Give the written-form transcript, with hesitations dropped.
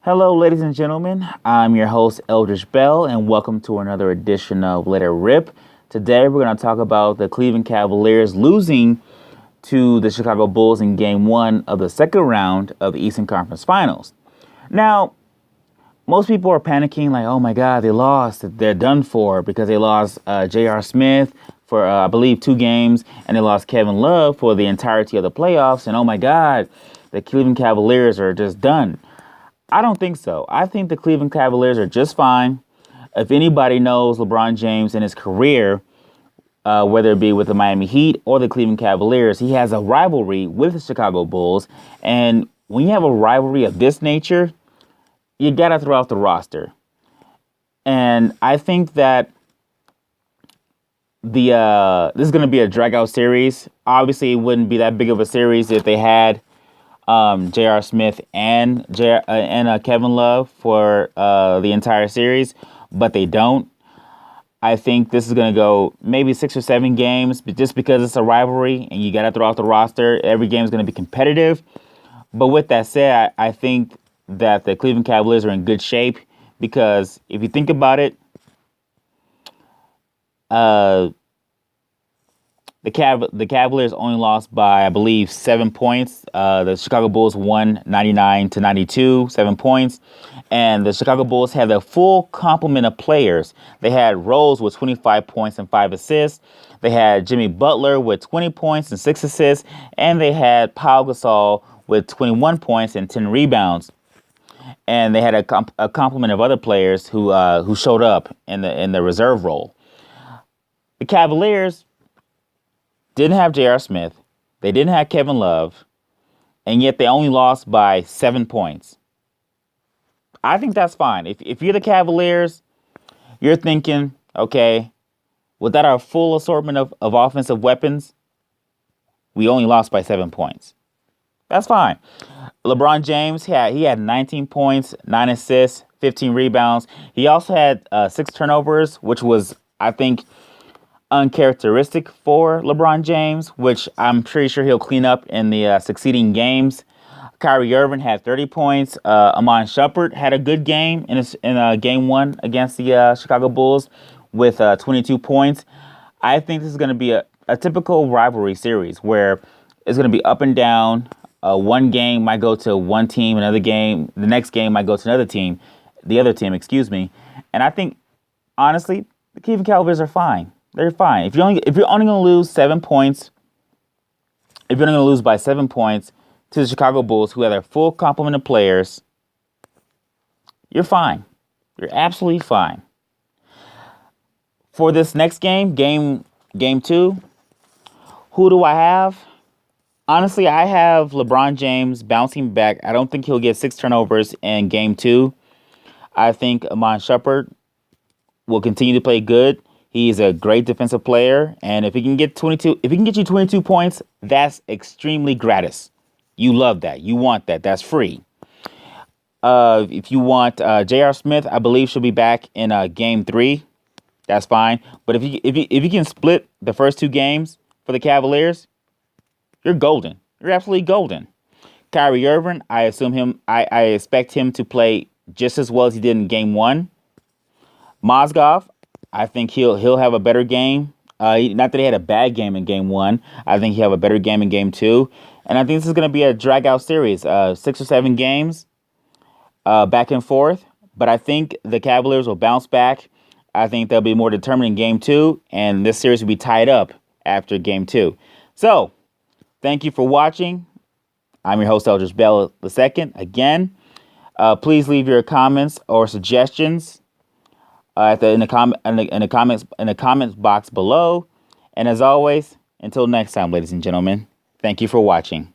Hello, ladies and gentlemen. I'm your host, Eldridge Bell, and welcome to another edition of Let It Rip. Today, we're going to talk about the Cleveland Cavaliers losing to the Chicago Bulls in Game 1 of the second round of the Eastern Conference Finals. Now, most people are panicking like, oh my God, they lost. They're done for because they lost J.R. Smith for, I believe, 2 games, and they lost Kevin Love for the entirety of the playoffs. And oh my God, the Cleveland Cavaliers are just done. I don't think so. I think the Cleveland Cavaliers are just fine. If anybody knows LeBron James in his career, whether it be with the Miami Heat or the Cleveland Cavaliers, he has a rivalry with the Chicago Bulls. And when you have a rivalry of this nature, you got to throw out the roster. And I think that this is going to be a drag-out series. Obviously, it wouldn't be that big of a series if they had J.R. Smith and Kevin Love for the entire series, but they don't. I think this is going to go maybe 6 or 7 games, but just because it's a rivalry and you got to throw out the roster, every game is going to be competitive. But with that said, I think that the Cleveland Cavaliers are in good shape because if you think about it, the Cavaliers only lost by, I believe, 7 points. The Chicago Bulls won 99-92, 7 points. And the Chicago Bulls had a full complement of players. They had Rose with 25 points and 5 assists. They had Jimmy Butler with 20 points and 6 assists. And they had Pau Gasol with 21 points and 10 rebounds. And they had a complement of other players who showed up in the reserve role. The Cavaliers didn't have J.R. Smith. They didn't have Kevin Love. And yet they only lost by 7 points. I think that's fine. If you're the Cavaliers, you're thinking, okay, without our full assortment of offensive weapons, we only lost by 7 points. That's fine. LeBron James, he had 19 points, 9 assists, 15 rebounds. He also had 6 turnovers, which was, I think, uncharacteristic for LeBron James, which I'm pretty sure he'll clean up in the succeeding games. Kyrie Irving had 30 points. Iman Shumpert had a good game in Game 1 against the Chicago Bulls with 22 points. I think this is going to be a typical rivalry series where it's going to be up and down. One game might go to one team, the next game might go to the other team, excuse me. And I think, honestly, the Cleveland Cavaliers are fine. They're fine. If you're only going to lose 7 points, if you're only going to lose by 7 points to the Chicago Bulls, who have their full complement of players, you're fine. You're absolutely fine. For this next game 2, who do I have? Honestly, I have LeBron James bouncing back. I don't think he'll get 6 turnovers in Game 2. I think Iman Shumpert will continue to play good. He's a great defensive player, and if he can get you 22 points, that's extremely gratis. You love that. You want that. That's free. If you want J.R. Smith, I believe she'll be back in Game 3. That's fine. But if you can split the first 2 games for the Cavaliers, you're golden. You're absolutely golden. Kyrie Irving, I expect him to play just as well as he did in Game 1. Mozgov, I think he'll have a better game. Not that he had a bad game in Game 1. I think he'll have a better game in Game 2. And I think this is going to be a drag-out series. 6 or 7 games back and forth. But I think the Cavaliers will bounce back. I think they'll be more determined in Game 2. And this series will be tied up after Game 2. So, thank you for watching. I'm your host, Eldridge Bell II. Again, please leave your comments or suggestions in the comments box below. And as always, until next time, ladies and gentlemen, thank you for watching.